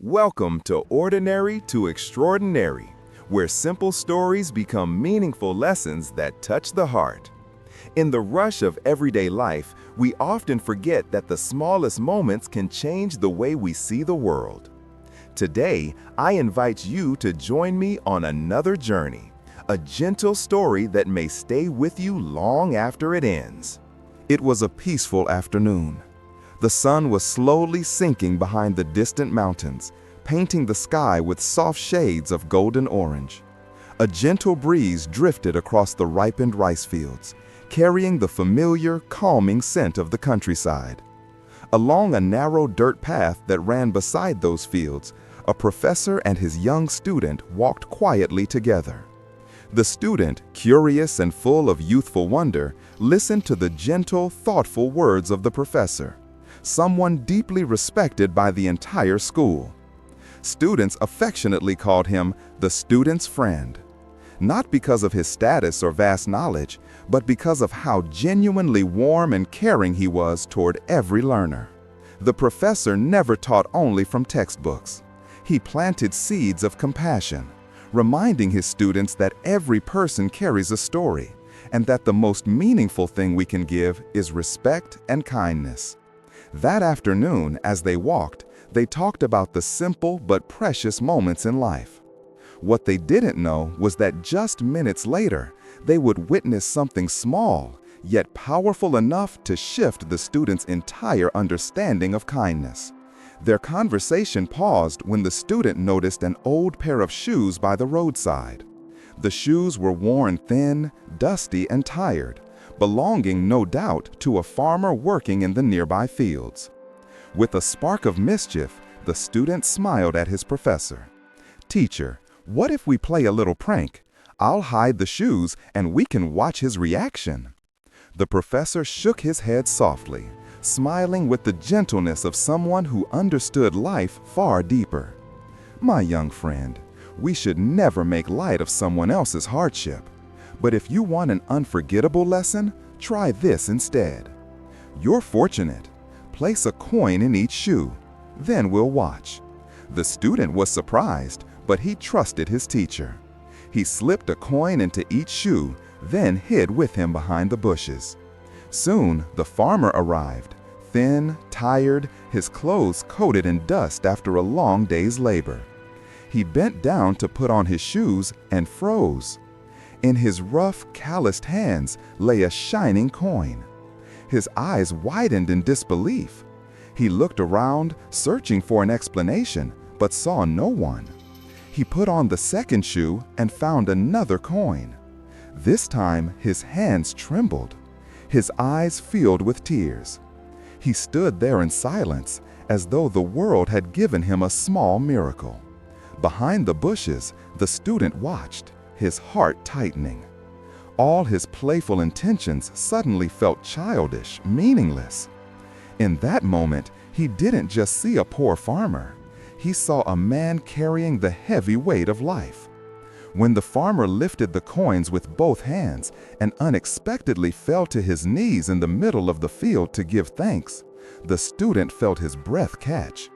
Welcome to Ordinary to Extraordinary, where simple stories become meaningful lessons that touch the heart. In the rush of everyday life, we often forget that the smallest moments can change the way we see the world. Today, I invite you to join me on another journey, a gentle story that may stay with you long after it ends. It was a peaceful afternoon. The sun was slowly sinking behind the distant mountains, painting the sky with soft shades of golden orange. A gentle breeze drifted across the ripened rice fields, carrying the familiar, calming scent of the countryside. Along a narrow dirt path that ran beside those fields, a professor and his young student walked quietly together. The student, curious and full of youthful wonder, listened to the gentle, thoughtful words of the professor, someone deeply respected by the entire school. Students affectionately called him the student's friend, not because of his status or vast knowledge, but because of how genuinely warm and caring he was toward every learner. The professor never taught only from textbooks. He planted seeds of compassion, reminding his students that every person carries a story, and that the most meaningful thing we can give is respect and kindness. That afternoon, as they walked, they talked about the simple but precious moments in life. What they didn't know was that just minutes later, they would witness something small, yet powerful enough to shift the student's entire understanding of kindness. Their conversation paused when the student noticed an old pair of shoes by the roadside. The shoes were worn thin, dusty, and tired, belonging no doubt to a farmer working in the nearby fields. With a spark of mischief, the student smiled at his professor. "Teacher, what if we play a little prank? I'll hide the shoes and we can watch his reaction." The professor shook his head softly, smiling with the gentleness of someone who understood life far deeper. "My young friend, we should never make light of someone else's hardship. But if you want an unforgettable lesson, try this instead. You're fortunate. Place a coin in each shoe. Then we'll watch." The student was surprised, but he trusted his teacher. He slipped a coin into each shoe, then hid with him behind the bushes. Soon, the farmer arrived, thin, tired, his clothes coated in dust after a long day's labor. He bent down to put on his shoes and froze. In his rough, calloused hands lay a shining coin. His eyes widened in disbelief. He looked around, searching for an explanation, but saw no one. He put on the second shoe and found another coin. This time, his hands trembled. His eyes filled with tears. He stood there in silence, as though the world had given him a small miracle. Behind the bushes, the student watched, his heart tightening. All his playful intentions suddenly felt childish, meaningless. In that moment, he didn't just see a poor farmer. He saw a man carrying the heavy weight of life. When the farmer lifted the coins with both hands and unexpectedly fell to his knees in the middle of the field to give thanks, the student felt his breath catch.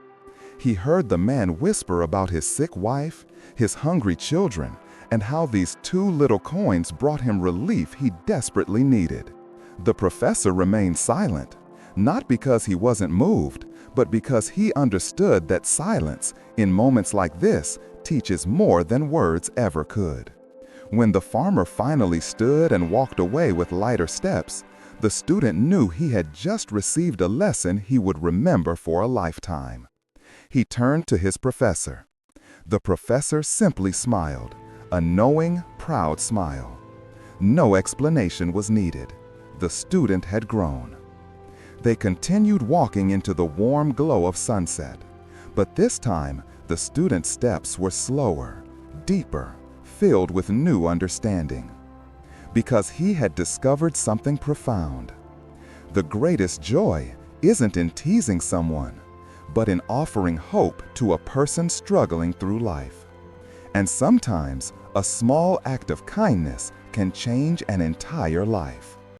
He heard the man whisper about his sick wife, his hungry children, and how these two little coins brought him relief he desperately needed. The professor remained silent, not because he wasn't moved, but because he understood that silence, in moments like this, teaches more than words ever could. When the farmer finally stood and walked away with lighter steps, the student knew he had just received a lesson he would remember for a lifetime. He turned to his professor. The professor simply smiled, a knowing, proud smile. No explanation was needed. The student had grown. They continued walking into the warm glow of sunset, but this time the student's steps were slower, deeper, filled with new understanding. Because he had discovered something profound. The greatest joy isn't in teasing someone, but in offering hope to a person struggling through life. And sometimes, a small act of kindness can change an entire life.